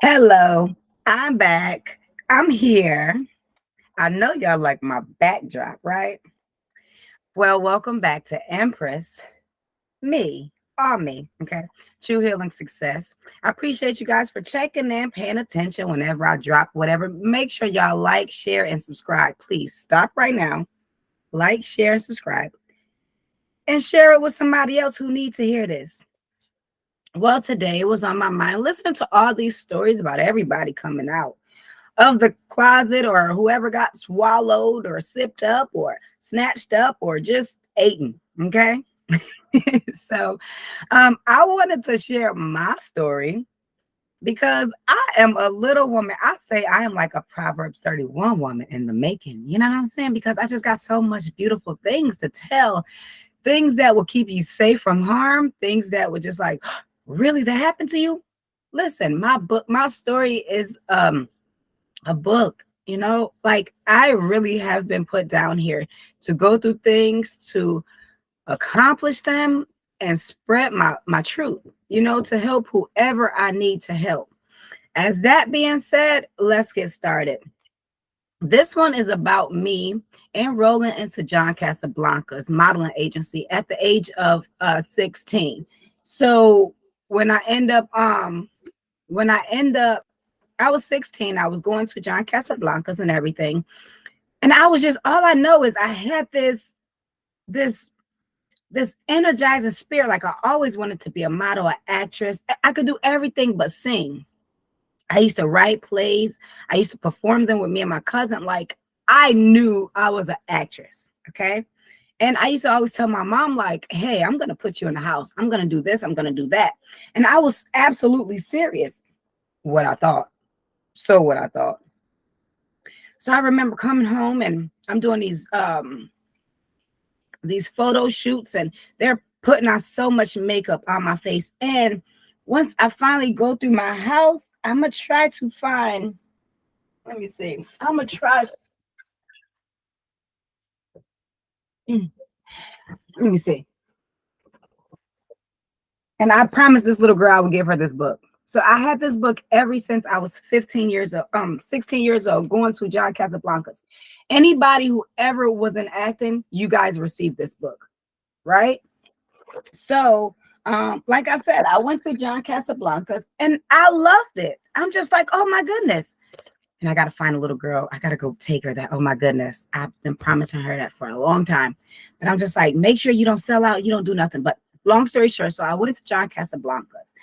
Hello, I'm back. I'm here. I know y'all like my backdrop, right? Well, welcome back to Empress. Me, all me, okay? True Healing Success. I appreciate you guys for checking in, paying attention whenever I drop whatever. Make sure y'all like, share, and subscribe. Please stop right now. Like, share, and subscribe. And share it with somebody else who needs to hear this. Well, today it was on my mind listening to all these stories about everybody coming out of the closet or whoever got swallowed or sipped up or snatched up or just eaten. Okay. So I wanted to share my story because I am a little woman. I say I am like a Proverbs 31 woman in the making. You know what I'm saying? Because I just got so much beautiful things to tell, things that will keep you safe from harm, things that would just like, really, that happened to you? Listen, my story is a book, like I really have been put down here to go through things, to accomplish them and spread my truth, to help whoever I need to help. As that being said, let's get started. This one is about me enrolling into John Casablanca's modeling agency at the age of 16. So when I end up when I end up I was 16. I was going to John Casablanca's and everything. And I was just, all I know is I had this, this energizing spirit. Like I always wanted to be a model, an actress. I could do everything but sing. I used to write plays. I used to perform them with me and my cousin. Like I knew I was an actress. Okay. And I used to always tell my mom, like, hey, I'm going to put you in the house. I'm going to do this. I'm going to do that. And I was absolutely serious. What I thought. So what I thought. So I remember coming home and I'm doing these photo shoots and they're putting on so much makeup on my face. And once I finally go through my house, I'm gonna try to find, let me see. I'm gonna try, let me see. And I promised this little girl I would give her this book. So I had this book ever since I was 15 years old, 16 years old, going to John Casablanca's. Anybody who ever was in acting, you guys received this book, right? So like I said, I went to John Casablanca's and I loved it. I'm just like, oh my goodness. And I got to find a little girl. I got to go take her that. Oh my goodness. I've been promising her that for a long time. But I'm just like, make sure you don't sell out. You don't do nothing. But long story short, so I went to John Casablanca's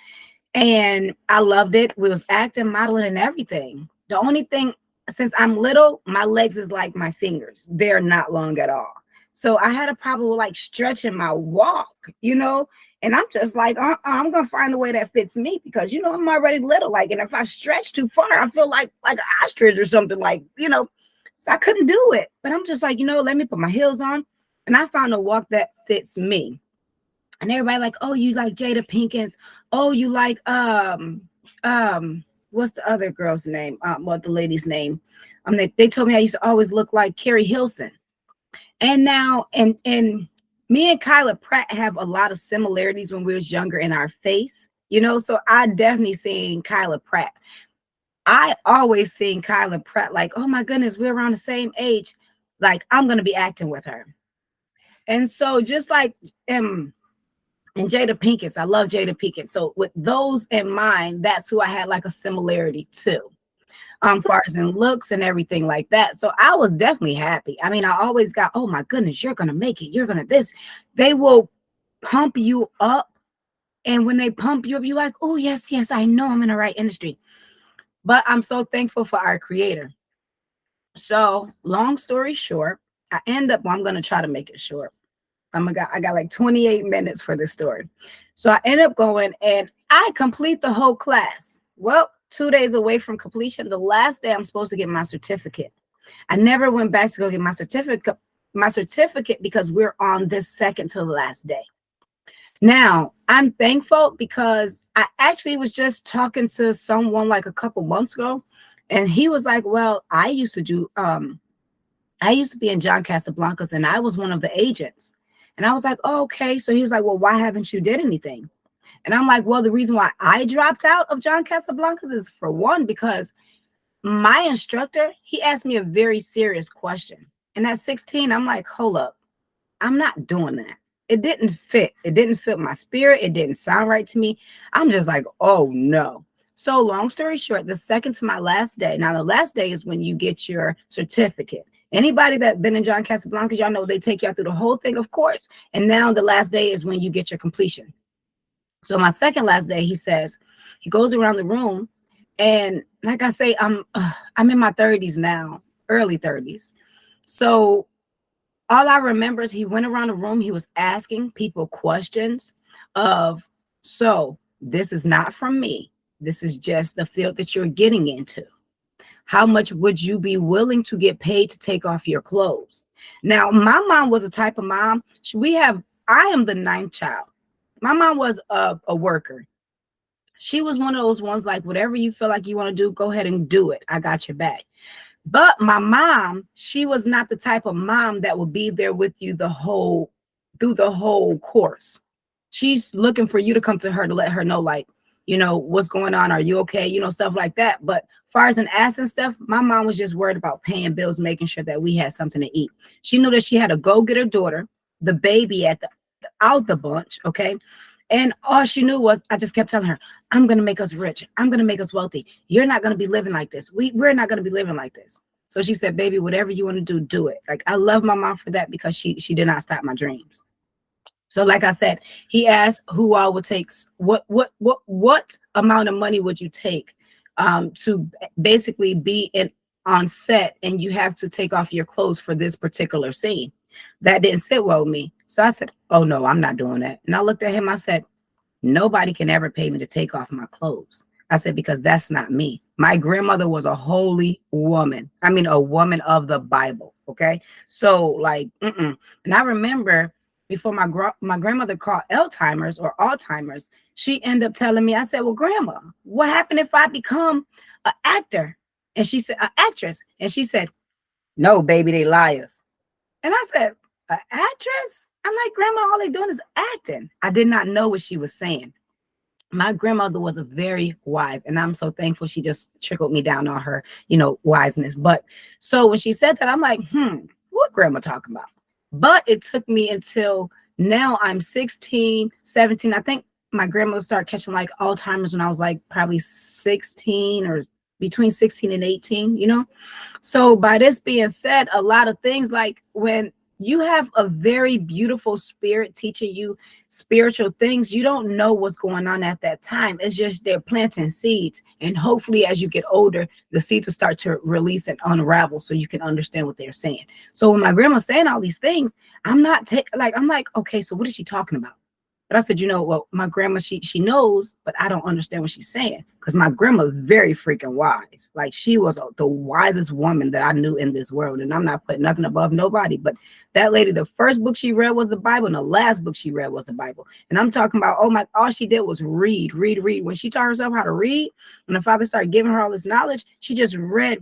and I loved it. We was acting, modeling, and everything. The only thing, since I'm little, my legs is like my fingers. They're not long at all. So I had a problem with like stretching my walk, and I'm just like, I'm gonna find a way that fits me because I'm already little. Like, and if I stretch too far, I feel like an ostrich or something, like. So I couldn't do it. But I'm just like, let me put my heels on. And I found a walk that fits me. And everybody like, oh, you like Jada Pinkins. Oh, you like what's the other girl's name? What the lady's name? They told me I used to always look like Carrie Hilson. And now and me and Kyla Pratt have a lot of similarities when we was younger in our face, so I definitely seen Kyla Pratt. I always seen Kyla Pratt like, oh my goodness, we're around the same age. Like I'm gonna be acting with her. And so just like and Jada Pinkett, I love Jada Pinkett. So with those in mind, that's who I had like a similarity to. Far as in looks and everything like that. So I was definitely happy. I mean, I always got, oh my goodness, you're gonna make it. You're gonna this. They will pump you up. And when they pump you up, you're like, oh, yes, yes, I know I'm in the right industry. But I'm so thankful for our creator. So long story short, well, I'm gonna try to make it short. I got like 28 minutes for this story. So I end up going and I complete the whole class. Well, 2 days away from completion, the last day I'm supposed to get my certificate. I never went back to go get my certificate because we're on this second to the last day. Now, I'm thankful because I actually was just talking to someone like a couple months ago, and he was like, well, I used to be in John Casablanca's and I was one of the agents. And I was like, oh, okay. So he was like, well, why haven't you did anything? And I'm like, well, the reason why I dropped out of John Casablancas is for one, because my instructor, he asked me a very serious question. And at 16, I'm like, hold up, I'm not doing that. It didn't fit. It didn't fit my spirit. It didn't sound right to me. I'm just like, oh no. So long story short, the second to my last day. Now the last day is when you get your certificate. Anybody that been in John Casablanca, y'all know they take you out through the whole thing, of course. And now the last day is when you get your completion. So my second last day, he says, he goes around the room, and like I say, I'm in my 30s now, early 30s. So all I remember is he went around the room, he was asking people questions of, so this is not from me. This is just the field that you're getting into. How much would you be willing to get paid to take off your clothes? Now, my mom was a type of mom. I am the ninth child. My mom was a worker. She was one of those ones like, whatever you feel like you want to do, go ahead and do it. I got your back. But my mom, she was not the type of mom that would be there with you through the whole course. She's looking for you to come to her to let her know, like, what's going on? Are you okay? Stuff like that. But far as an ass and stuff, my mom was just worried about paying bills, making sure that we had something to eat. She knew that she had to go get her daughter, the baby out the bunch, okay? And all she knew was, I just kept telling her, I'm going to make us rich. I'm going to make us wealthy. You're not going to be living like this. We're not going to be living like this. So she said, baby, whatever you want to do, do it. Like, I love my mom for that, because she did not stop my dreams. So like I said, he asked who all would take, what amount of money would you take to basically be on set, and you have to take off your clothes for this particular scene. That didn't sit well with me. So I said, oh no, I'm not doing that. And I looked at him, I said, nobody can ever pay me to take off my clothes. I said, because that's not me. My grandmother was a holy woman. I mean, a woman of the Bible. Okay. So like, and I remember before my grandmother caught Alzheimer's or Alzheimer's, she ended up telling me, I said, well, grandma, what happened if I become an actor? And she said, an actress. And she said, no, baby, they liars. And I said, an actress? I'm like, grandma, all they doing is acting. I did not know what she was saying. My grandmother was a very wise, and I'm so thankful she just trickled me down on her, wiseness. But so when she said that, I'm like, what grandma talking about? But it took me until now I'm 16, 17. I think my grandmother started catching like Alzheimer's when I was like probably 16 or between 16 and 18. So by this being said, a lot of things, like when you have a very beautiful spirit teaching you spiritual things, you don't know what's going on at that time. It's just they're planting seeds. And hopefully as you get older, the seeds will start to release and unravel so you can understand what they're saying. So when my grandma's saying all these things, I'm like, okay, so what is she talking about? But I said, well, my grandma, she knows, but I don't understand what she's saying, because my grandma's very freaking wise. Like, she was the wisest woman that I knew in this world. And I'm not putting nothing above nobody, but that lady, the first book she read was the Bible, and the last book she read was the Bible. And I'm talking about, all she did was read. When she taught herself how to read, when the Father started giving her all this knowledge, she just read.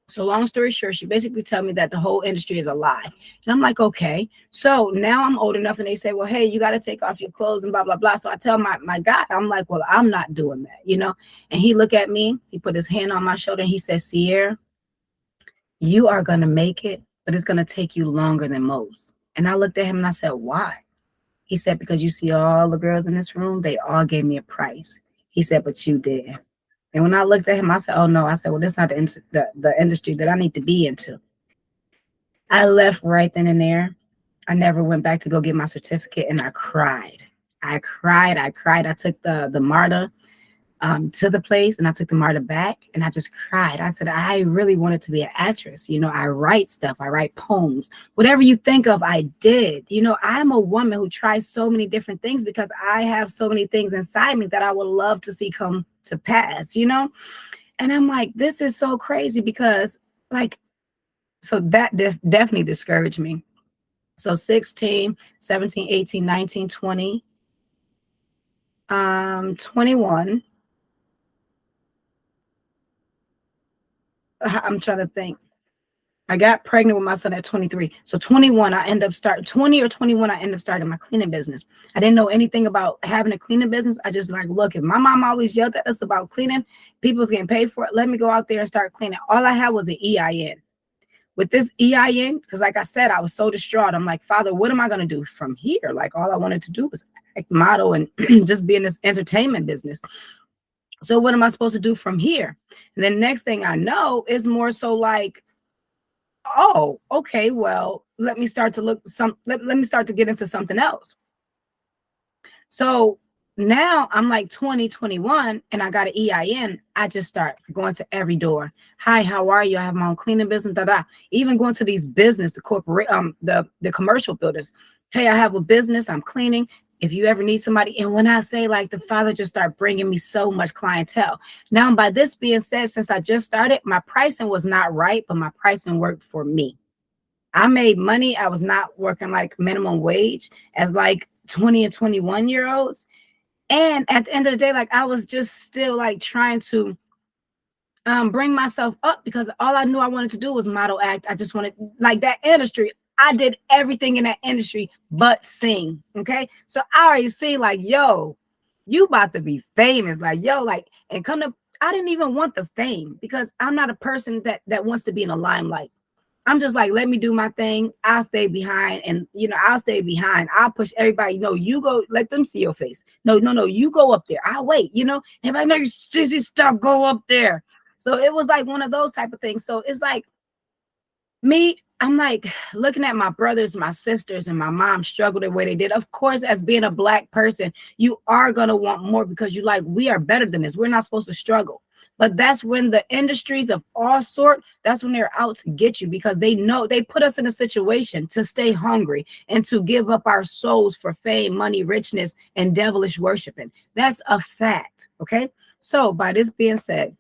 So long story short, she basically told me that the whole industry is a lie. And I'm like, okay. So now I'm old enough, and they say, well, hey, you got to take off your clothes and blah, blah, blah. So I tell my guy, I'm like, well, I'm not doing that. And he looked at me, he put his hand on my shoulder, and he said, Sierra, you are going to make it, but it's going to take you longer than most. And I looked at him and I said, why? He said, because you see all the girls in this room, they all gave me a price. He said, but you did. And when I looked at him, I said, oh no. I said, well, this is not the industry that I need to be into. I left right then and there. I never went back to go get my certificate, and I cried. I took the MARTA to the place, and I took the MARTA back, and I just cried. I said, I really wanted to be an actress. I write stuff. I write poems. Whatever you think of, I did. I'm a woman who tries so many different things because I have so many things inside me that I would love to see come to pass, And I'm like, this is so crazy, because so that definitely discouraged me. So 16, 17, 18, 19, 20, 21. I'm trying to think. I got pregnant with my son at 23. So 21, I end up starting 20 or 21, I end up starting my cleaning business. I didn't know anything about having a cleaning business. I just like, look, if my mom always yelled at us about cleaning, people's getting paid for it. Let me go out there and start cleaning. All I had was an EIN. With this EIN, because like I said, I was so distraught. I'm like, Father, what am I going to do from here? Like all I wanted to do was act, model, and just be in this entertainment business. So what am I supposed to do from here? And then next thing I know is more so like, oh, okay, well, let me start to let me start to get into something else. So now I'm like 20, 21, and I got an EIN. I just start going to every door. Hi, how are you? I have my own cleaning business. Da da. Even going to these business, the corporate, the commercial builders. Hey, I have a business. I'm cleaning. If you ever need somebody, and when I say like the Father just start bringing me so much clientele. Now, by this being said, since I just started, my pricing was not right, but my pricing worked for me. I made money. I was not working like minimum wage as like 20 and 21-year-olds. And at the end of the day, like I was just still like trying to bring myself up because all I knew I wanted to do was model act. I just wanted like that industry. I did everything in that industry but sing. Okay. So I already see like, yo, you about to be famous. Like, yo, like, and come to, I didn't even want the fame because I'm not a person that wants to be in the limelight. I'm just like, let me do my thing. I'll stay behind. And, I'll stay behind. I'll push everybody. No, you go, let them see your face. No, you go up there. I'll wait, Everybody know you stop, go up there. So it was like one of those type of things. So it's like me, I'm like looking at my brothers, my sisters, and my mom struggle the way they did. Of course, as being a Black person, you are going to want more because you like, we are better than this. We're not supposed to struggle. But that's when the industries of all sort, that's when they're out to get you because they know they put us in a situation to stay hungry and to give up our souls for fame, money, richness, and devilish worshiping. That's a fact. Okay. So by this being said,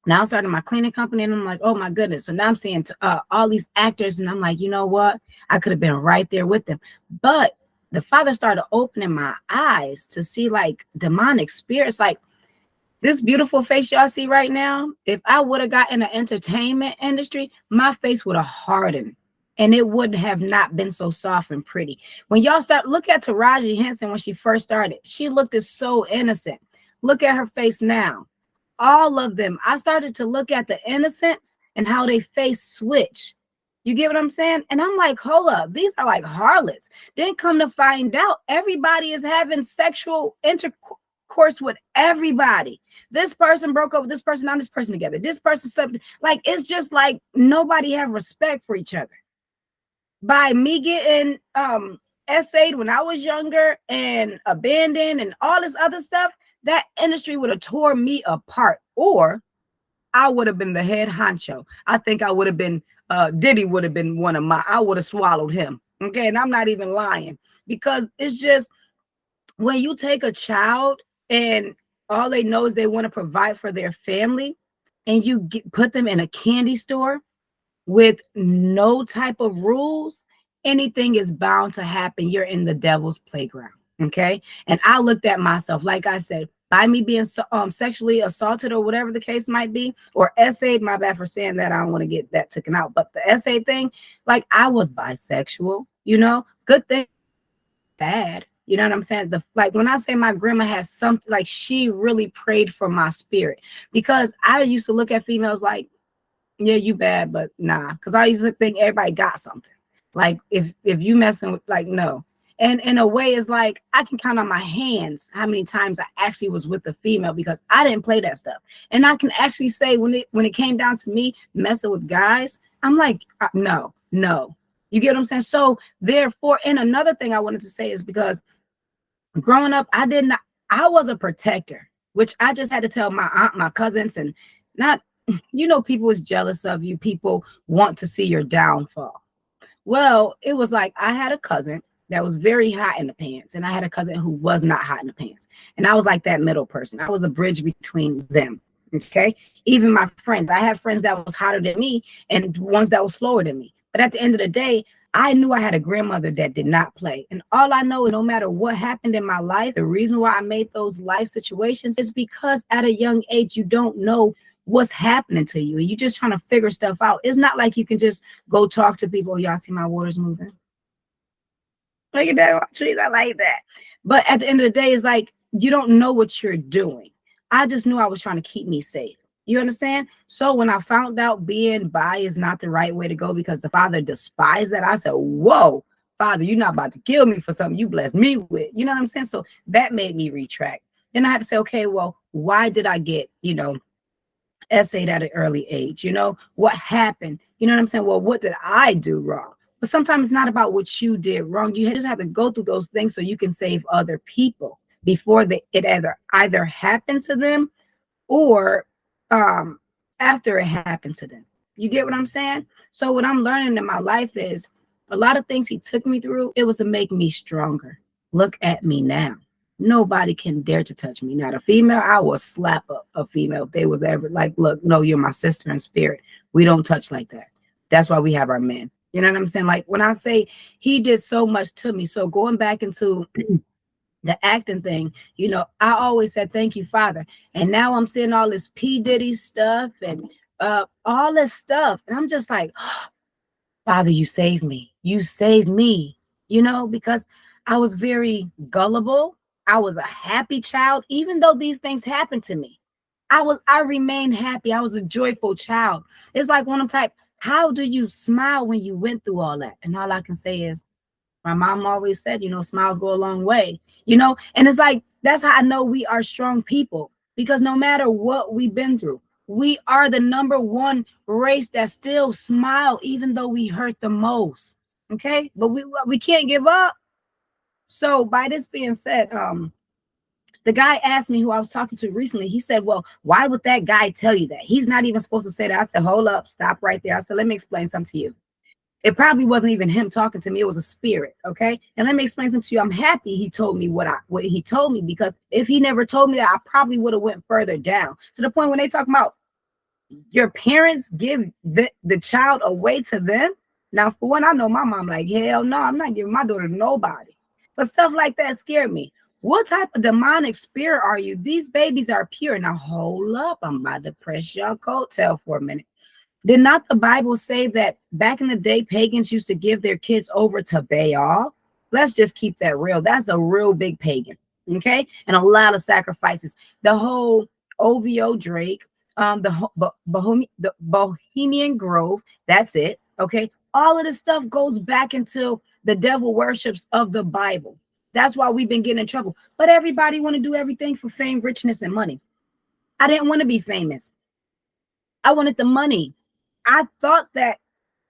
now I started my cleaning company and I'm like, oh my goodness. So now I'm seeing all these actors and I'm like, you know what? I could have been right there with them. But the Father started opening my eyes to see like demonic spirits, like this beautiful face y'all see right now. If I would have got in the entertainment industry, my face would have hardened and it would have not been so soft and pretty. When y'all start, look at Taraji Henson when she first started. She looked so innocent. Look at her face now. All of them. I started to look at the innocence and how they face switch. You get what I'm saying? And I'm like, hold up, these are like harlots. Then come to find out, everybody is having sexual intercourse with everybody. This person broke up with this person, now this person together. This person slept. Like, it's just like nobody have respect for each other. By me getting essayed when I was younger and abandoned and all this other stuff, that industry would have tore me apart, or I would have been the head honcho. I think I would have been, Diddy would have been one of my, I would have swallowed him. Okay. And I'm not even lying because it's just when you take a child and all they know is they want to provide for their family and you put them in a candy store with no type of rules, anything is bound to happen. You're in the devil's playground. Okay. And I looked at myself, like I said, by me being sexually assaulted or whatever the case might be, or essayed, my bad for saying that. I don't want to get that taken out. But the essay thing, like I was bisexual, good thing, bad. You know what I'm saying? Like when I say my grandma has something, like she really prayed for my spirit because I used to look at females like, yeah, you bad, but nah. Because I used to think everybody got something. Like if you messing with, like, no. And in a way, it's like I can count on my hands how many times I actually was with a female because I didn't play that stuff. And I can actually say when it came down to me messing with guys, I'm like, no. You get what I'm saying? So therefore, and another thing I wanted to say is because growing up, I was a protector, which I just had to tell my aunt, my cousins, and not, people was jealous of you. People want to see your downfall. Well, it was like I had a cousin that was very hot in the pants, and I had a cousin who was not hot in the pants. And I was like that middle person. I was a bridge between them. Okay. Even my friends, I had friends that was hotter than me and ones that was slower than me. But at the end of the day, I knew I had a grandmother that did not play. And all I know is no matter what happened in my life, the reason why I made those life situations is because at a young age, you don't know what's happening to you, and you're just trying to figure stuff out. It's not like you can just go talk to people. "Oh, y'all see my waters moving? Look at that, my trees. I like that." But at the end of the day, it's like you don't know what you're doing. I just knew I was trying to keep me safe. You understand? So when I found out being bi is not the right way to go because the Father despised that, I said, "Whoa, Father, you're not about to kill me for something you blessed me with." You know what I'm saying? So that made me retract. Then I had to say, okay, well, why did I get, essayed at an early age? What happened? You know what I'm saying? Well, what did I do wrong? But sometimes it's not about what you did wrong. You just have to go through those things so you can save other people before it either happened to them or um after it happened to them. You get what I'm saying? So what I'm learning in my life is a lot of things he took me through, it was to make me stronger. Look at me now. Nobody can dare to touch me. Not a female. I will slap a female if they was ever like, "Look, no, you're my sister in spirit. We don't touch like that." That's why we have our men. You know what I'm saying? Like when I say he did so much to me. So going back into the acting thing, I always said, "Thank you, Father." And now I'm seeing all this P. Diddy stuff and all this stuff. And I'm just like, "Father, you saved me. You saved me," because I was very gullible. I was a happy child. Even though these things happened to me, I remained happy. I was a joyful child. It's like one of them type, how do you smile when you went through all that? And all I can say is, my mom always said, smiles go a long way, and it's like, that's how I know we are strong people, because no matter what we've been through, we are the number one race that still smile, even though we hurt the most. Okay. But we can't give up. So by this being said, the guy asked me who I was talking to recently. He said, "Well, why would that guy tell you that? He's not even supposed to say that." I said, "Hold up, stop right there." I said, "Let me explain something to you. It probably wasn't even him talking to me. It was a spirit. Okay. And let me explain something to you. I'm happy he told me what he told me, because if he never told me that, I probably would have went further down to the point when they talk about your parents give the child away to them. Now, for one, I know my mom like, hell no, I'm not giving my daughter to nobody. But stuff like that scared me. What type of demonic spirit are you? These babies are pure. Now, hold up. I'm about to press your coattail for a minute. Did not the Bible say that back in the day, pagans used to give their kids over to Baal? Let's just keep that real. That's a real big pagan. Okay. And a lot of sacrifices. The whole OVO Drake, the Bohemian Grove, that's it. Okay. All of this stuff goes back into the devil worships of the Bible. That's why we've been getting in trouble. But everybody want to do everything for fame, richness, and money. I didn't want to be famous. I wanted the money. I thought that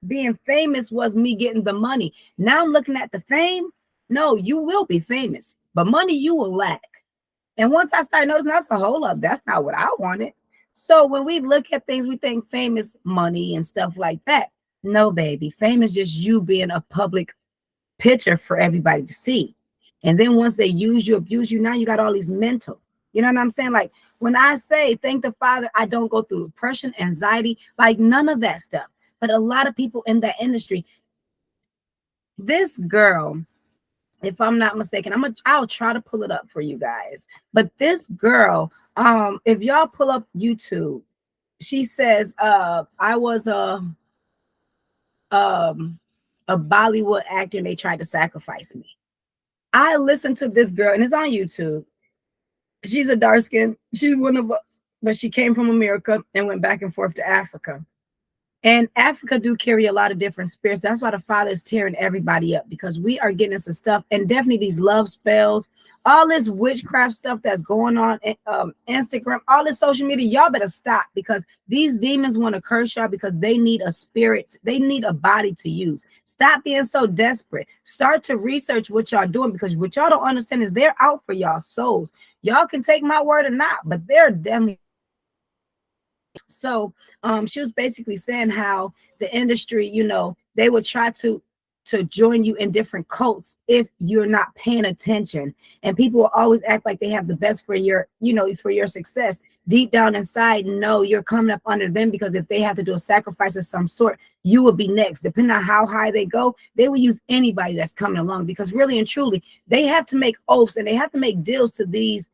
being famous was me getting the money. Now I'm looking at the fame. No, you will be famous, but money you will lack. And once I started noticing, I said, hold up, that's not what I wanted. So when we look at things, we think fame is money and stuff like that. No, baby, fame is just you being a public picture for everybody to see. And then once they use you, abuse you, now you got all these mental. You know what I'm saying? Like when I say thank the Father, I don't go through depression, anxiety, like none of that stuff. But a lot of people in that industry, this girl, if I'm not mistaken, I'll try to pull it up for you guys. But this girl, if y'all pull up YouTube, she says, I was a Bollywood actor and they tried to sacrifice me. I listened to this girl, and it's on YouTube. She's a dark skin. She's one of us, but she came from America and went back and forth to Africa. And Africa do carry a lot of different spirits. That's why the Father is tearing everybody up, because we are getting into stuff, and definitely these love spells, all this witchcraft stuff that's going on, Instagram, all this social media. Y'all better stop, because these demons want to curse y'all because they need a spirit. They need a body to use. Stop being so desperate. Start to research what y'all doing, because what y'all don't understand is they're out for y'all souls. Y'all can take my word or not, but they're definitely. So she was basically saying how the industry, they would try to join you in different cults if you're not paying attention, and people will always act like they have the best for your, for your success. Deep down inside, no, you're coming up under them, because if they have to do a sacrifice of some sort, you will be next. Depending on how high they go, they will use anybody that's coming along, because really and truly they have to make oaths and they have to make deals to these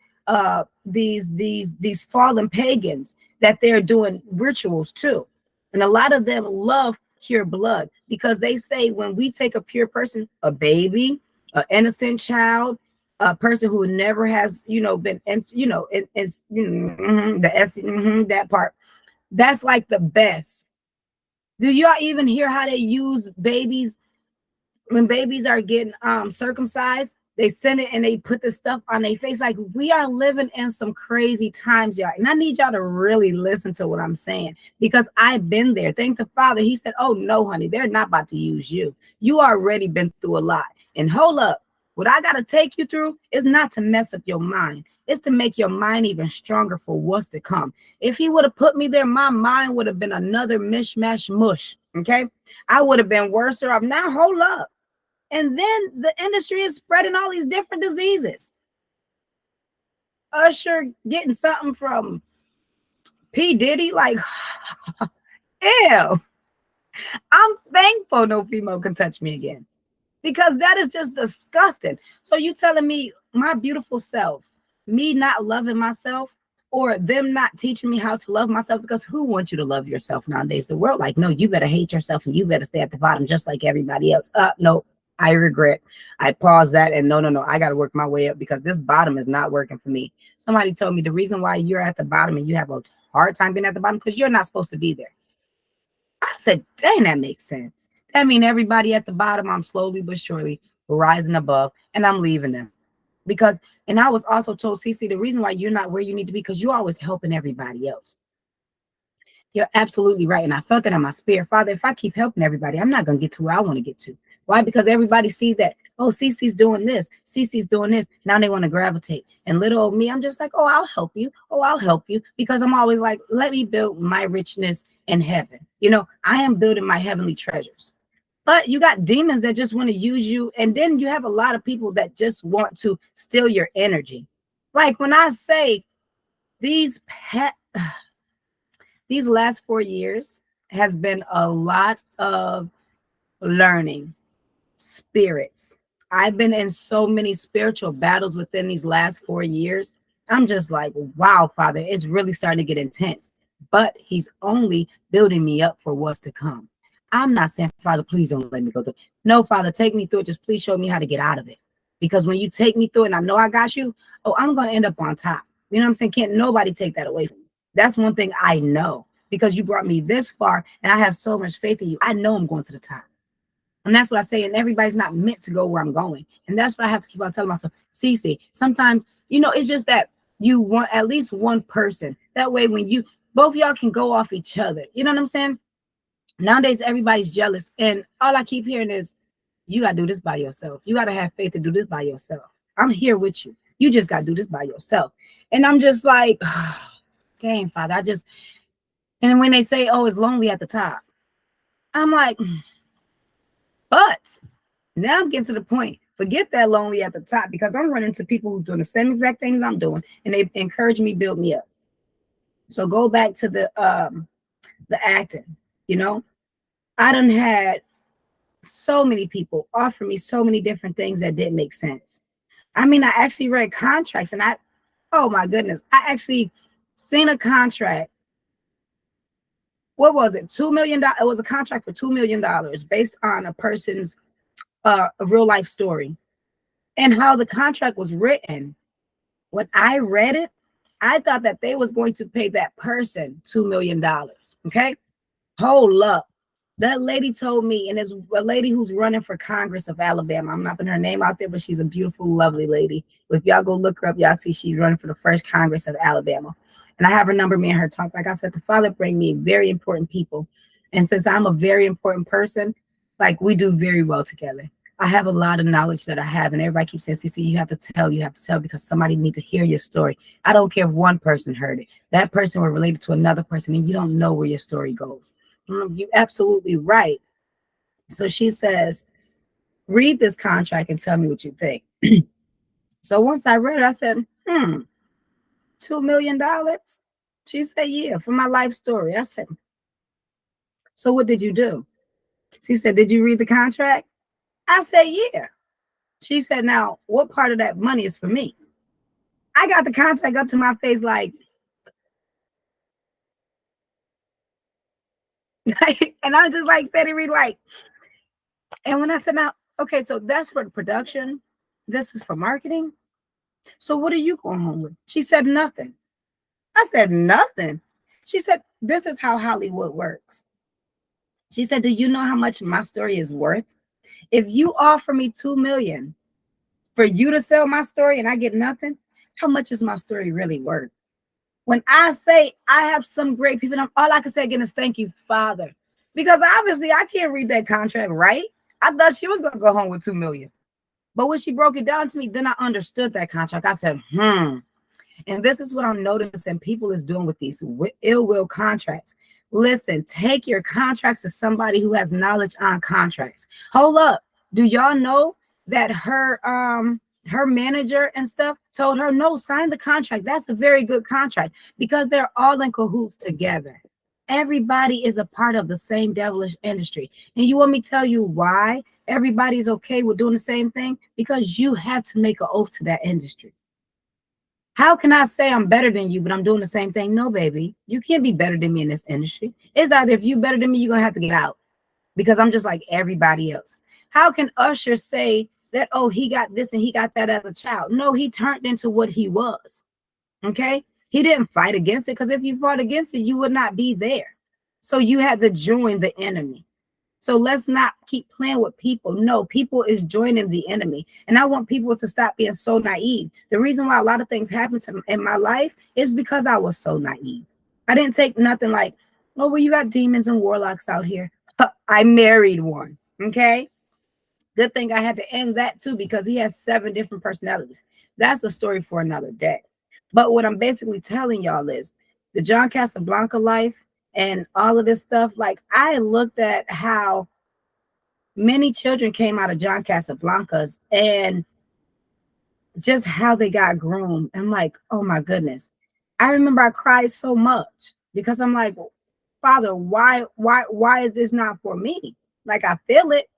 these fallen pagans that they're doing rituals too. And a lot of them love pure blood because they say when we take a pure person, a baby, an innocent child, a person who never has, been, the that part, that's like the best. Do y'all even hear how they use babies when babies are getting circumcised? They send it and they put the stuff on their face. Like, we are living in some crazy times, y'all. And I need y'all to really listen to what I'm saying because I've been there. Thank the Father. He said, oh no, honey, they're not about to use you. You already been through a lot. And hold up, what I got to take you through is not to mess up your mind. It's to make your mind even stronger for what's to come. If he would have put me there, my mind would have been another mishmash mush. Okay. I would have been worse off. Now, hold up. And then the industry is spreading all these different diseases. Usher getting something from P. Diddy, like, ew. I'm thankful no female can touch me again because that is just disgusting. So you telling me my beautiful self, me not loving myself, or them not teaching me how to love myself? Because who wants you to love yourself nowadays? The world, like, no, you better hate yourself and you better stay at the bottom just like everybody else. No, I regret. I pause that and no, I got to work my way up because this bottom is not working for me. Somebody told me the reason why you're at the bottom and you have a hard time being at the bottom because you're not supposed to be there. I said, dang, that makes sense. That means everybody at the bottom, I'm slowly but surely rising above and I'm leaving them. Because, and I was also told, Cece, the reason why you're not where you need to be, because you're always helping everybody else. You're absolutely right. And I felt that in my spirit. Father, if I keep helping everybody, I'm not going to get to where I want to get to. Why? Because everybody see that, oh, Cece's doing this. Cece's doing this. Now they want to gravitate. And little old me, I'm just like, oh, I'll help you. Oh, I'll help you. Because I'm always like, let me build my richness in heaven. I am building my heavenly treasures. But you got demons that just want to use you. And then you have a lot of people that just want to steal your energy. Like when I say these last 4 years has been a lot of learning spirits. I've been in so many spiritual battles within these last 4 years. I'm just like, wow, Father, it's really starting to get intense. But he's only building me up for what's to come. I'm not saying, Father, please don't let me go through. No, Father, take me through it. Just please show me how to get out of it. Because when you take me through it and I know I got you, oh, I'm going to end up on top. You know what I'm saying? Can't nobody take that away from me. That's one thing I know because you brought me this far and I have so much faith in you. I know I'm going to the top. And that's what I say. And everybody's not meant to go where I'm going. And that's what I have to keep on telling myself. Cece, sometimes, it's just that you want at least one person. That way, when both y'all can go off each other. You know what I'm saying? Nowadays, everybody's jealous. And all I keep hearing is, you got to do this by yourself. You got to have faith to do this by yourself. I'm here with you. You just got to do this by yourself. And I'm just like, oh, dang, Father, and when they say, oh, it's lonely at the top, I'm like, but now I'm getting to the point. Forget that lonely at the top because I'm running to people who are doing the same exact thing that I'm doing. And they encourage me, build me up. So go back to the acting, I done had so many people offer me so many different things that didn't make sense. I mean, I actually read contracts and oh my goodness, I actually seen a contract. What was it? $2 million. It was a contract for $2 million based on a person's a real life story. And how the contract was written. When I read it, I thought that they was going to pay that person $2 million. Okay. Hold up. That lady told me, and it's a lady who's running for Congress of Alabama. I'm not putting her name out there, but she's a beautiful, lovely lady. If y'all go look her up, y'all see she's running for the first Congress of Alabama. And I have her number, me and her talk. Like I said, the Father bring me very important people. And since I'm a very important person, like we do very well together. I have a lot of knowledge that I have, and everybody keeps saying, CC, you have to tell because somebody needs to hear your story. I don't care if one person heard it. That person was related to another person, and you don't know where your story goes. You're absolutely right. So she says, read this contract and tell me what you think. So once I read it, I said, $2 million? She said, yeah, for my life story. I said, so what did you do? She said, did you read the contract? I said, yeah. She said, now, what part of that money is for me? I got the contract up to my face like, and I just like said it read like, and when I said now, okay, so that's for the production, this is for marketing. So what are you going home with? She said nothing. I said nothing. She said, this is how Hollywood works. She said, do you know how much my story is worth? If you offer me 2 million for you to sell my story and I get nothing, how much is my story really worth? When I say I have some great people, all I can say again is thank you, Father. Because obviously I can't read that contract right. I thought she was gonna go home with 2 million. But when she broke it down to me, then I understood that contract. I said, And this is what I'm noticing people is doing with these ill will contracts. Listen, take your contracts to somebody who has knowledge on contracts. Hold up. Do y'all know that her manager and stuff told her, no, sign the contract. That's a very good contract because they're all in cahoots together. Everybody is a part of the same devilish industry. And you want me to tell you why everybody's okay with doing the same thing? Because you have to make an oath to that industry. How can I say I'm better than you, but I'm doing the same thing? No, baby, you can't be better than me in this industry. It's either if you better than me, you're gonna have to get out because I'm just like everybody else. How can Usher say that, oh, he got this and he got that as a child? No, he turned into what he was. Okay. He didn't fight against it because if you fought against it, you would not be there. So you had to join the enemy. So let's not keep playing with people. No, people is joining the enemy. And I want people to stop being so naive. The reason why a lot of things happen in my life is because I was so naive. I didn't take nothing like, oh, well, you got demons and warlocks out here. I married one. Okay. Good thing I had to end that too, because he has 7 different personalities. That's a story for another day. But what I'm basically telling y'all is the John Casablanca life and all of this stuff. Like I looked at how many children came out of John Casablanca's and just how they got groomed. I'm like, oh my goodness. I remember I cried so much because I'm like, Father, why is this not for me? Like I feel it.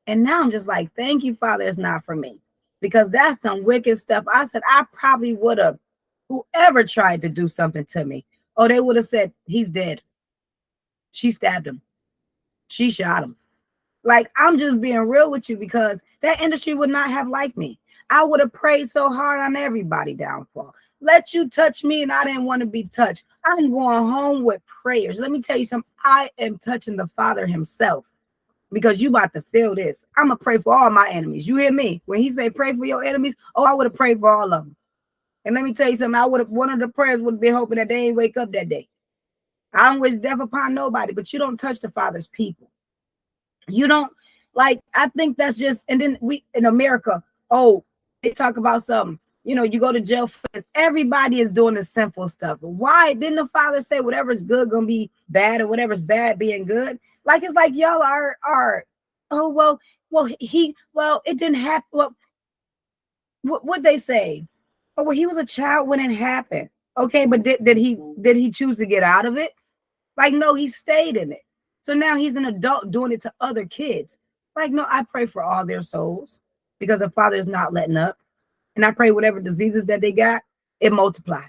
And now I'm just like, thank you, Father, it's not for me. Because that's some wicked stuff. I said, I probably would have, whoever tried to do something to me, oh, they would have said, he's dead. She stabbed him. She shot him. Like, I'm just being real with you because that industry would not have liked me. I would have prayed so hard on everybody downfall. Let you touch me and I didn't want to be touched. I'm going home with prayers. Let me tell you something. I am touching the Father himself because you about to feel this. I'm going to pray for all my enemies. You hear me? When he say pray for your enemies, oh, I would have prayed for all of them. And let me tell you something. I would have, one of the prayers would have been hoping that they ain't wake up that day. I don't wish death upon nobody, but you don't touch the Father's people. You don't like, I think that's just, and then we in America, oh, they talk about something, you go to jail for this. Everybody is doing the sinful stuff. Why didn't the Father say whatever's good gonna be bad or whatever's bad being good? Like it's like y'all are oh well it didn't happen. Well, what they say? Oh, well, he was a child when it happened. Okay, but did he choose to get out of it? Like, no, he stayed in it. So now he's an adult doing it to other kids. Like, no, I pray for all their souls because the Father is not letting up. And I pray whatever diseases that they got, it multiply.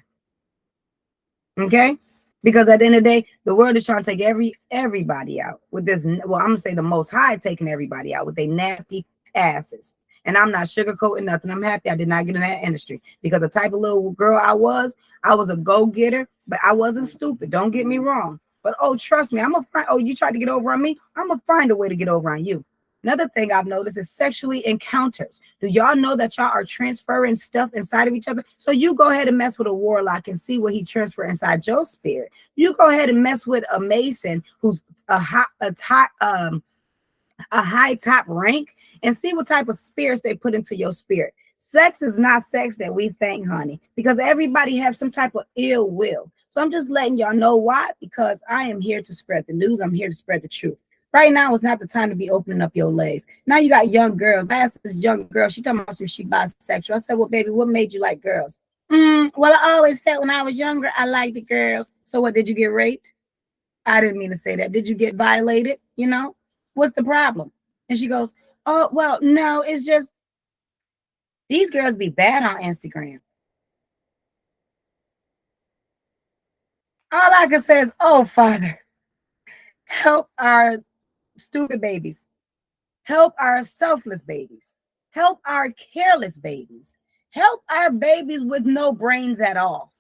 Okay? Because at the end of the day, the world is trying to take everybody out with this. Well, I'm gonna say the Most High taking everybody out with their nasty asses. And I'm not sugarcoating nothing. I'm happy I did not get in that industry because the type of little girl I was a go-getter, but I wasn't stupid. Don't get me wrong. But oh, trust me, I'm gonna find. Oh, you tried to get over on me? I'm gonna find a way to get over on you. Another thing I've noticed is sexually encounters. Do y'all know that y'all are transferring stuff inside of each other? So you go ahead and mess with a warlock and see what he transfer inside your spirit. You go ahead and mess with a mason who's a high top rank and see what type of spirits they put into your spirit. Sex is not sex that we think, honey, because everybody have some type of ill will. So I'm just letting y'all know why, because I am here to spread the news. I'm here to spread the truth. Right now is not the time to be opening up your legs. Now you got young girls. I asked this young girl, she talking about if she bisexual. I said, well, baby, what made you like girls? Well, I always felt when I was younger, I liked the girls. So what, did you get raped? I didn't mean to say that. Did you get violated? What's the problem? And she goes, oh, well, no, it's just these girls be bad on Instagram. All I can say is, oh, Father, help our stupid babies. Help our selfless babies. Help our careless babies. Help our babies with no brains at all.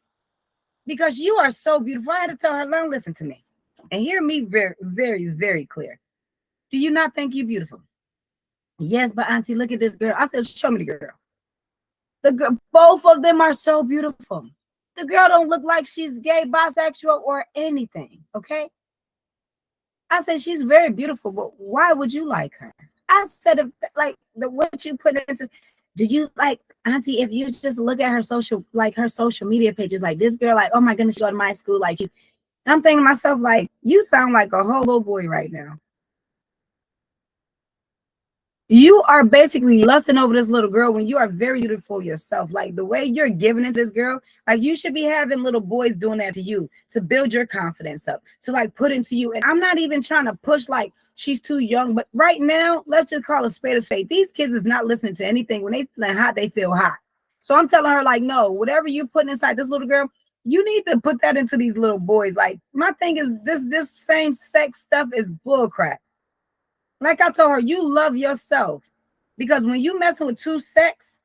Because you are so beautiful. I had to tell her, "Learn, listen to me. And hear me very, very, very clear. Do you not think you beautiful?" "Yes, but Auntie, look at this girl." I said, "Show me the girl." The girl, both of them are so beautiful. The girl don't look like she's gay, bisexual, or anything. Okay. I said, "She's very beautiful, but why would you like her?" I said, "If like the what you put into, do you like Auntie? If you just look at her social media pages, like this girl, like, oh my goodness, she go to my school, like she." And I'm thinking to myself, like, you sound like a whole little boy right now. You are basically lusting over this little girl when you are very beautiful yourself. Like the way you're giving it to this girl, like you should be having little boys doing that to you to build your confidence up, to like put into you. And I'm not even trying to push like she's too young, but right now, let's just call a spade a spade. These kids is not listening to anything. When they feeling hot, they feel hot. So I'm telling her, like, no, whatever you're putting inside this little girl, you need to put that into these little boys. Like my thing is this same sex stuff is bullcrap. Like I told her, you love yourself because when you messing with two sex,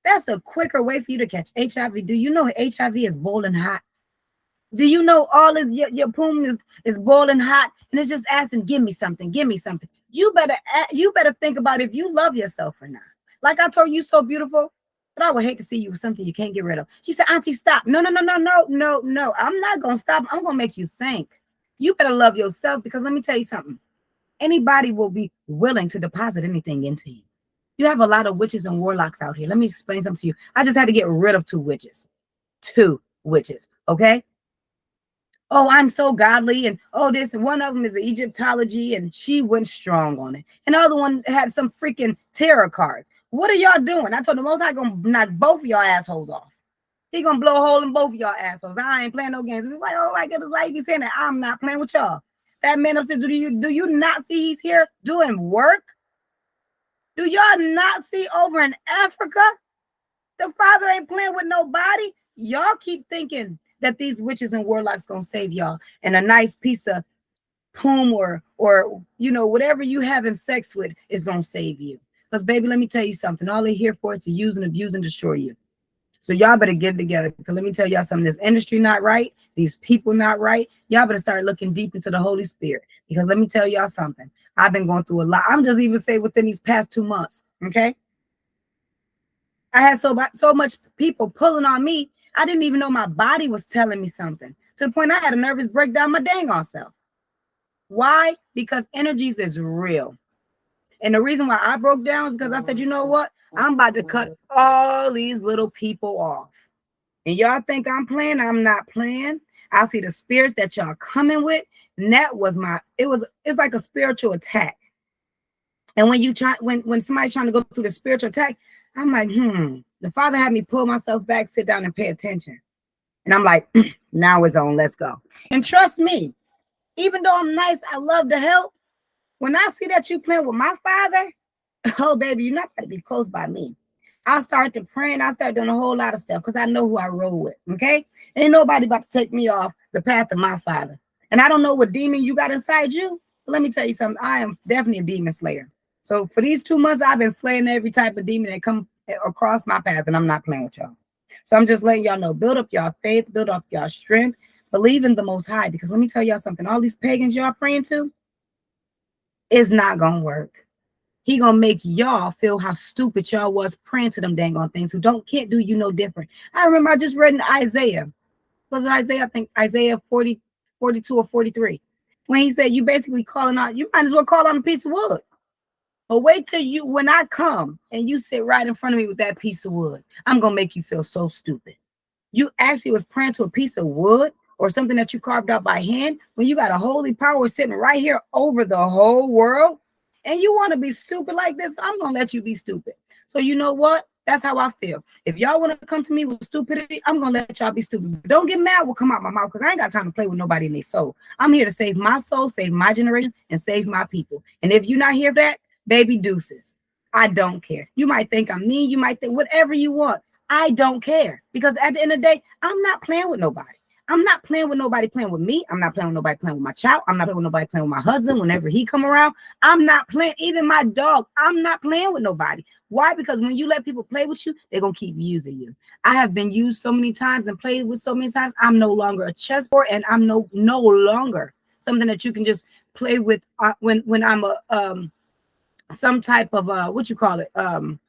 that's a quicker way for you to catch HIV. Do you know HIV is boiling hot? Do you know all this your poom is boiling hot and it's just asking, give me something, give me something. You better think about if you love yourself or not. Like I told you, so beautiful, but I would hate to see you with something you can't get rid of. She said, Auntie, stop. No, no, no, no, no, no, no. I'm not gonna stop. I'm gonna make you think. You better love yourself because let me tell you something. Anybody will be willing to deposit anything into you. You have a lot of witches and warlocks out here. Let me explain something to you. I just had to get rid of two witches. Two witches. Okay. Oh, I'm so godly. And oh, this and one of them is Egyptology, and she went strong on it. And the other one had some freaking tarot cards. What are y'all doing? I told the Most High gonna knock both of y'all assholes off. He gonna blow a hole in both of y'all assholes. I ain't playing no games. We're like, oh my goodness, why you be saying that? I'm not playing with y'all. That man upstairs, do you not see he's here doing work? Do y'all not see over in Africa? The Father ain't playing with nobody. Y'all keep thinking that these witches and warlocks gonna save y'all and a nice piece of poom or whatever you having sex with is gonna save you. Because baby, let me tell you something. All they're here for is to use and abuse and destroy you. So y'all better get it together. Because let me tell y'all something. This industry not right. These people not right. Y'all better start looking deep into the Holy Spirit. Because let me tell y'all something. I've been going through a lot. I'm just even say within these past 2 months. Okay. I had so much people pulling on me. I didn't even know my body was telling me something. To the point I had a nervous breakdown my dang on self. Why? Because energies is real. And the reason why I broke down is because I said, you know what? I'm about to cut all these little people off. And y'all think I'm playing? I'm not playing. I see the spirits that y'all coming with. And that was it's like a spiritual attack. And when somebody's trying to go through the spiritual attack, I'm like, the Father had me pull myself back, sit down and pay attention. And I'm like, now it's on, let's go. And trust me, even though I'm nice, I love to help. When I see that you playing with my Father, oh baby, you're not going to be close by me. I start to pray and I start doing a whole lot of stuff because I know who I roll with. Okay. Ain't nobody about to take me off the path of my Father. And I don't know what demon you got inside you. But let me tell you something. I am definitely a demon slayer. So for these 2 months, I've been slaying every type of demon that come across my path, and I'm not playing with y'all. So I'm just letting y'all know, build up y'all faith, build up y'all strength, believe in the Most High. Because let me tell y'all something. All these pagans y'all praying to, it's not going to work. He gonna make y'all feel how stupid y'all was praying to them dang on things who can't do you no different. I remember I just read in Isaiah. Was it Isaiah? I think Isaiah 40, 42 or 43. When he said you basically calling out, you might as well call on a piece of wood. But wait till when I come and you sit right in front of me with that piece of wood, I'm gonna make you feel so stupid. You actually was praying to a piece of wood or something that you carved out by hand when you got a holy power sitting right here over the whole world. And you want to be stupid like this, I'm going to let you be stupid. So you know what? That's how I feel. If y'all want to come to me with stupidity, I'm going to let y'all be stupid. Don't get mad what come out my mouth because I ain't got time to play with nobody in their soul. I'm here to save my soul, save my generation, and save my people. And if you're not here for that, baby deuces. I don't care. You might think I'm mean. You might think whatever you want. I don't care. Because at the end of the day, I'm not playing with nobody. I'm not playing with nobody playing with me. I'm not playing with nobody playing with my child. I'm not playing with nobody playing with my husband whenever he come around. I'm not playing, even my dog. I'm not playing with nobody. Why? Because when you let people play with you, they're going to keep using you. I have been used so many times and played with so many times. I'm no longer a chessboard, and I'm no longer something that you can just play with when I'm a some type of what you call it an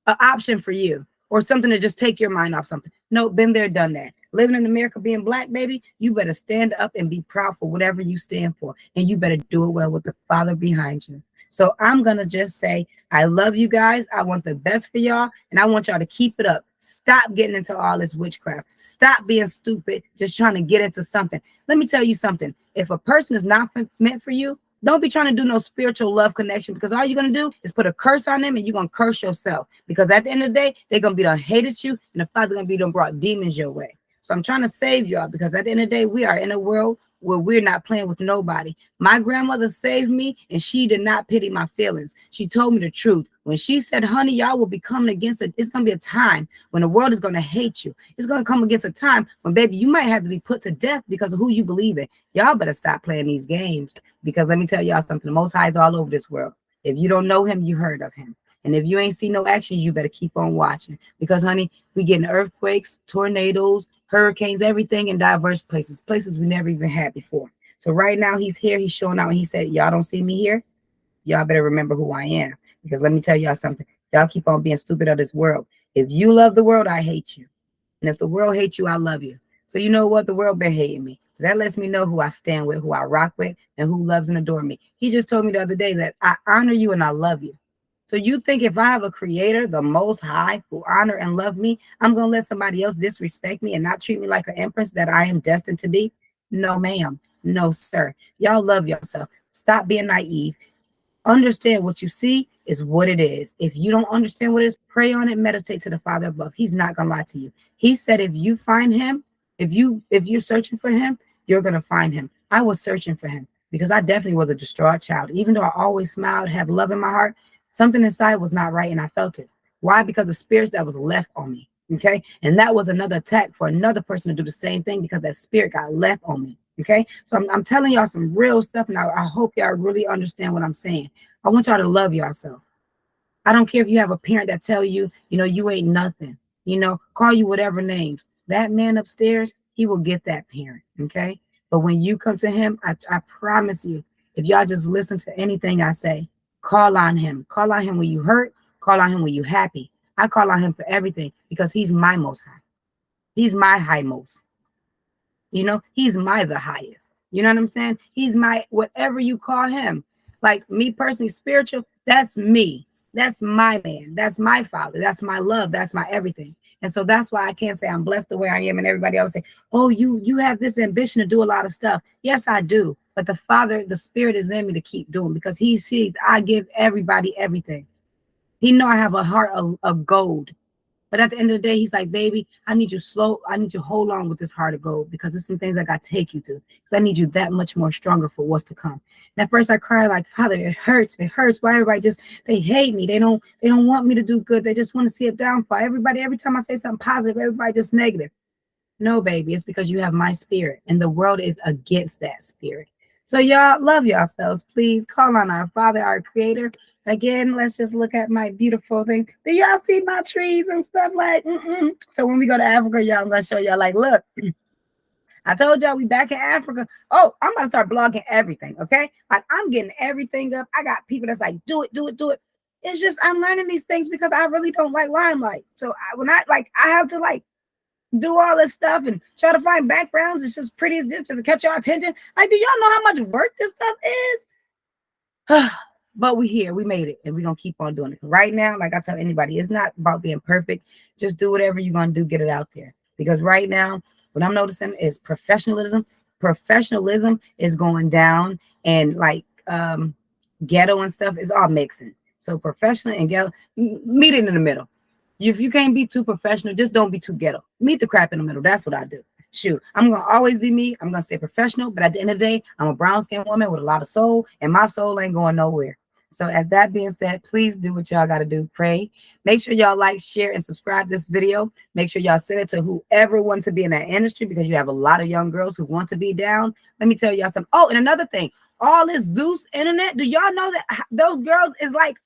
option for you or something to just take your mind off something. No, been there, done that. Living in America, being black, baby, you better stand up and be proud for whatever you stand for. And you better do it well with the Father behind you. So I'm going to just say, I love you guys. I want the best for y'all. And I want y'all to keep it up. Stop getting into all this witchcraft. Stop being stupid, just trying to get into something. Let me tell you something. If a person is not meant for you, don't be trying to do no spiritual love connection, because all you're going to do is put a curse on them, and you're going to curse yourself, because at the end of the day, they're going to be done hated you, and the Father going to be done brought demons your way. So I'm trying to save y'all, because at the end of the day, we are in a world where we're not playing with nobody. My grandmother saved me, and she did not pity my feelings. She told me the truth. When she said, honey, y'all will be coming against it. It's going to be a time when the world is going to hate you. It's going to come against a time when, baby, you might have to be put to death because of who you believe in. Y'all better stop playing these games, because let me tell y'all something. The Most High is all over this world. If you don't know him, you heard of him. And if you ain't seen no action, you better keep on watching, because, honey, we getting earthquakes, tornadoes, hurricanes, everything in diverse places we never even had before. So right now he's here. He's showing out. And he said, y'all don't see me here. Y'all better remember who I am, because let me tell y'all something. Y'all keep on being stupid of this world. If you love the world, I hate you. And if the world hates you, I love you. So you know what? The world been hating me. So that lets me know who I stand with, who I rock with, and who loves and adore me. He just told me the other day that I honor you and I love you. So you think if I have a creator, the Most High, who honor and love me, I'm going to let somebody else disrespect me and not treat me like an empress that I am destined to be? No, ma'am. No, sir. Y'all love yourself. Stop being naive. Understand what you see is what it is. If you don't understand what it is, pray on it, meditate to the Father above. He's not going to lie to you. He said if you find him, if you're searching for him, you're going to find him. I was searching for him because I definitely was a distraught child. Even though I always smiled, have love in my heart, something inside was not right, and I felt it. Why? Because the spirits that was left on me. Okay. And that was another attack for another person to do the same thing, because that spirit got left on me. Okay. So I'm telling y'all some real stuff. And I hope y'all really understand what I'm saying. I want y'all to love yourself. I don't care if you have a parent that tell you, you ain't nothing, call you whatever names. That man upstairs, he will get that parent. Okay. But when you come to him, I promise you, if y'all just listen to anything I say, call on him. Call on him when you hurt. Call on him when you happy. I call on him for everything, because he's my most high. He's my high most. He's the highest. You know what I'm saying? He's my, whatever you call him. Like me personally, spiritual, that's me. That's my man. That's my Father. That's my love. That's my everything. And so that's why I can't say I'm blessed the way I am. And everybody else say, oh, you have this ambition to do a lot of stuff. Yes, I do. But the Father, the Spirit is in me to keep doing, because he sees I give everybody everything. He know I have a heart of gold. But at the end of the day, he's like, baby, I need you to hold on with this heart of gold, because there's some things I got to take you through, because I need you that much more stronger for what's to come. And at first I cried like, Father, it hurts. It hurts. Why everybody they hate me. They don't want me to do good. They just want to see a downfall. Every time I say something positive, everybody just negative. No, baby, it's because you have my spirit, and the world is against that spirit. So y'all love yourselves. Please call on our Father, our Creator. Again, let's just look at my beautiful thing. Do y'all see my trees and stuff like? So when we go to Africa, y'all, I'm gonna show y'all. Like, look, I told y'all we back in Africa. Oh, I'm gonna start blogging everything. Okay, like I'm getting everything up. I got people that's like, do it, do it, do it. It's just I'm learning these things because I really don't like limelight. So I have to like do all this stuff and try to find backgrounds. It's just pretty as this just to catch your attention. Like, do y'all know how much work this stuff is? But we here, we made it, and we're gonna keep on doing it. Right now, like I tell anybody, it's not about being perfect. Just do whatever you're gonna do, get it out there. Because right now, what I'm noticing is professionalism. Professionalism is going down, and like ghetto and stuff is all mixing. So professional and ghetto, meet it in the middle. If you can't be too professional, just don't be too ghetto. Meet the crap in the middle. That's what I do. Shoot, I'm going to always be me. I'm going to stay professional. But at the end of the day, I'm a brown skinned woman with a lot of soul, and my soul ain't going nowhere. So as that being said, please do what y'all got to do. Pray. Make sure y'all like, share, and subscribe this video. Make sure y'all send it to whoever wants to be in that industry, because you have a lot of young girls who want to be down. Let me tell y'all something. Oh, and another thing, all this Zeus internet. Do y'all know that those girls is like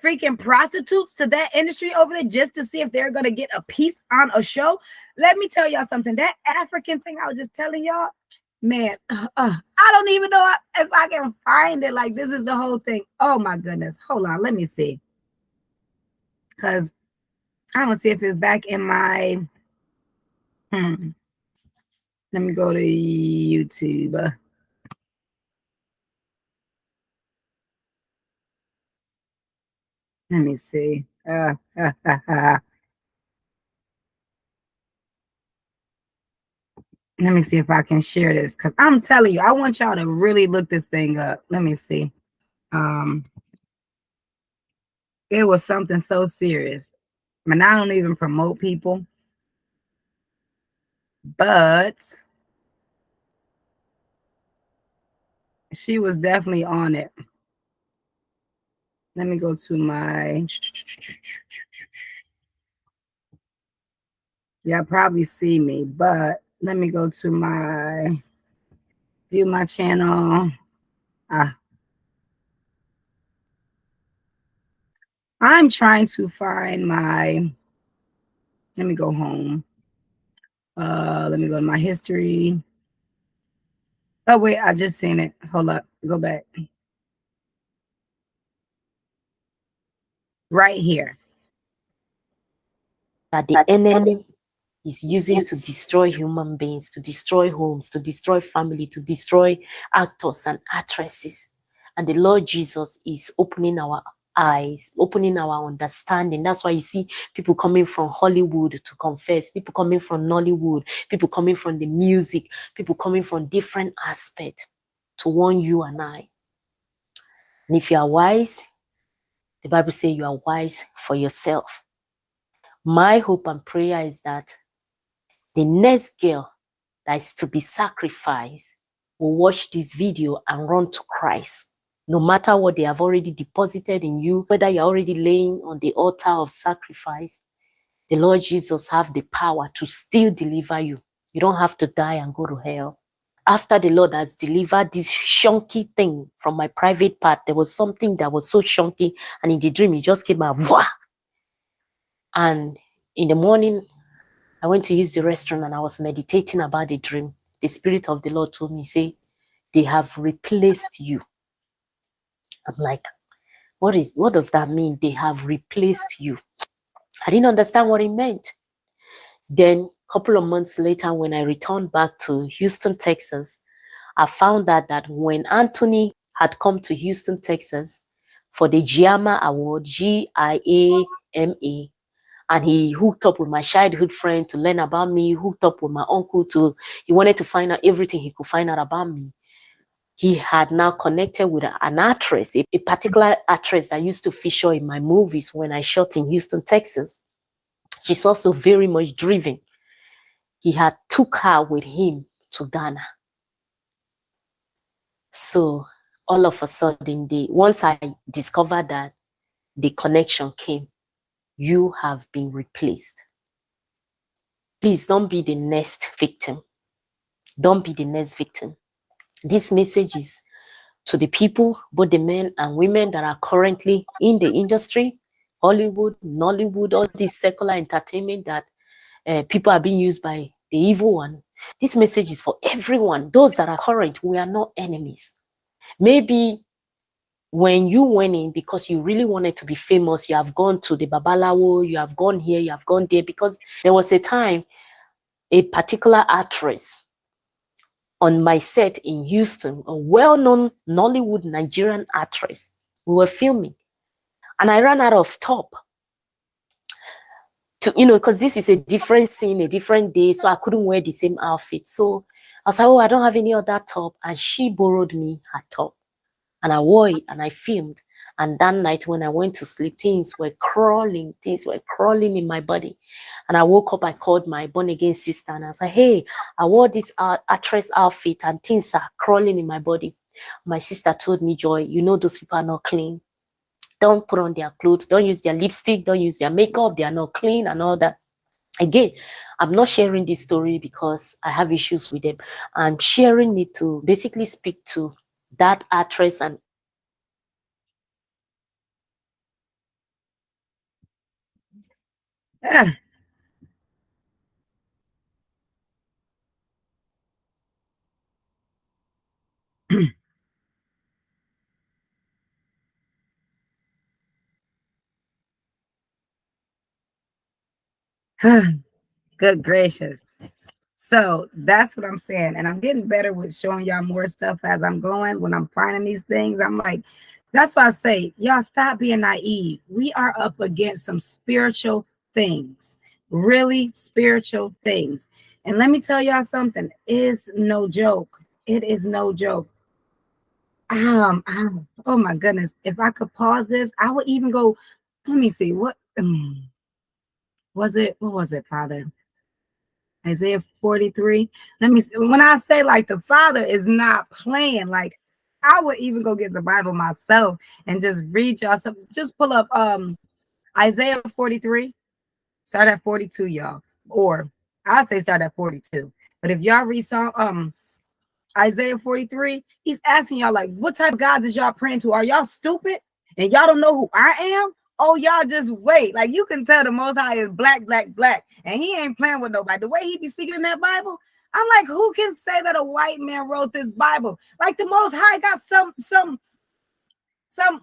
freaking prostitutes to that industry over there just to see if they're going to get a piece on a show? Let me tell y'all something. That African thing I was just telling y'all, man, I don't even know if I can find it. Like, this is the whole thing. Oh my goodness. Hold on. Let me see. Because I don't see if it's back in my, let me go to YouTube. Let me see. Let me see if I can share this, because I'm telling you, I want y'all to really look this thing up. Let me see. It was something so serious. I mean, I don't even promote people, but she was definitely on it. Let me go to my, y'all probably see me, but let me go to my, view my channel. I'm trying to find my, let me go home. Let me go to my history. Oh wait, I just seen it. Hold up, go back. Right here. That the enemy is using to destroy human beings, to destroy homes, to destroy family, to destroy actors and actresses. And the Lord Jesus is opening our eyes, opening our understanding. That's why you see people coming from Hollywood to confess, people coming from Nollywood, people coming from the music, people coming from different aspects to warn you and I. And if you are wise, the Bible says you are wise for yourself. My hope and prayer is that the next girl that is to be sacrificed will watch this video and run to Christ. No matter what they have already deposited in you, whether you're already laying on the altar of sacrifice, the Lord Jesus have the power to still deliver you. You don't have to die and go to hell. After the Lord has delivered this shonky thing from my private part, there was something that was so shonky, and in the dream, it just came out, Wah! And in the morning, I went to use the restroom and I was meditating about the dream. The Spirit of the Lord told me, say, they have replaced you. I'm like, what does that mean? They have replaced you. I didn't understand what it meant. Then a couple of months later, when I returned back to Houston, Texas, I found out that when Anthony had come to Houston, Texas for the GIAMA Award, GIAMA, and he hooked up with my childhood friend to learn about me, hooked up with my uncle he wanted to find out everything he could find out about me. He had now connected with an actress, a particular actress that used to feature in my movies when I shot in Houston, Texas. She's also very much driven. He had took her with him to Ghana. So all of a sudden, once I discovered that, the connection came. You have been replaced. Please don't be the next victim. Don't be the next victim. This message is to the people, both the men and women that are currently in the industry, Hollywood, Nollywood, all this secular entertainment that people are being used by the evil one. This message is for everyone. Those that are current, we are not enemies. Maybe when you went in because you really wanted to be famous, you have gone to the Babalawo, you have gone here, you have gone there, because there was a time a particular actress on my set in Houston, a well-known Nollywood Nigerian actress, we were filming, and I ran out of top to, because this is a different scene, a different day, so I couldn't wear the same outfit. So I was like, oh, I don't have any other top, and she borrowed me her top, and I wore it and I filmed. And that night when I went to sleep, things were crawling in my body. And I woke up, I called my born-again sister and I was like, hey, I wore this actress outfit and things are crawling in my body. My sister told me, Joy, you know those people are not clean. Don't put on their clothes, don't use their lipstick, don't use their makeup, they are not clean and all that. Again, I'm not sharing this story because I have issues with them. I'm sharing it to basically speak to that actress and Ah, good gracious. So that's what I'm saying. And I'm getting better with showing y'all more stuff as I'm going. When I'm finding these things, I'm like, that's why I say, y'all stop being naive. We are up against some spiritual things, really spiritual things. And let me tell y'all something, it's no joke. It is no joke. Oh my goodness. If I could pause this, I would even go, let me see, what was it? What was it, Father? Isaiah 43. Let me see. When I say like the Father is not playing, like I would even go get the Bible myself and just read y'all some. Just pull up Isaiah 43. Start at 42, y'all. Or I say start at 42. But if y'all read some Isaiah 43, he's asking y'all, like, what type of gods is y'all praying to? Are y'all stupid? And y'all don't know who I am? Oh, y'all just wait. Like, you can tell the Most High is black, black, black. And he ain't playing with nobody. The way he be speaking in that Bible, I'm like, who can say that a white man wrote this Bible? Like, the Most High got some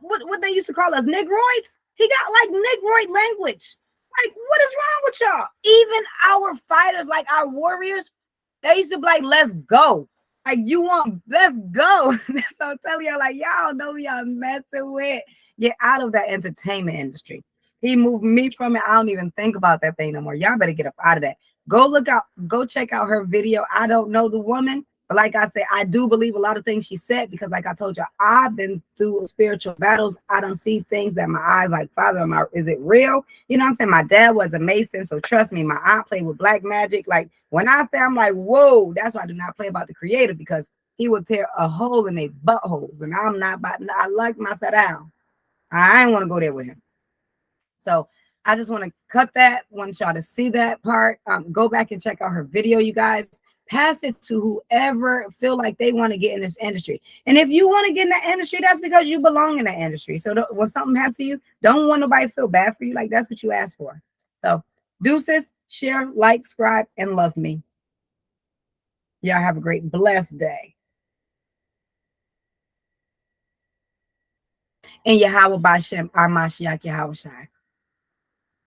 what they used to call us negroids. He got like negroid language. Like, what is wrong with y'all? Even our fighters, like our warriors, they used to be like, let's go. Like, you want, let's go. That's what I'm telling y'all. Like, y'all know y'all messing with. Get out of that entertainment industry. He moved me from it. I don't even think about that thing no more. Y'all better get up out of that. Go look out, go check out her video. I don't know the woman, but like I said, I do believe a lot of things she said because, like I told you, I've been through spiritual battles. I don't see things that my eyes like, Father, is it real? You know what I'm saying? My dad was a Mason, so trust me, my aunt played with black magic. Like when I say I'm like, whoa, that's why I do not play about the creator because he will tear a hole in their buttholes. And I'm not about, I like my sit down. I ain't want to go there with him. So I just want to cut that. Want y'all to see that part. Go back and check out her video, you guys. Pass it to whoever feel like they want to get in this industry. And if you want to get in that industry, that's because you belong in that industry. So when something happens to you, don't want nobody to feel bad for you. Like that's what you asked for. So deuces, share, like, subscribe, and love me. Y'all have a great, blessed day. And Yahweh Bashem, our Mashiach Yahweh Shai.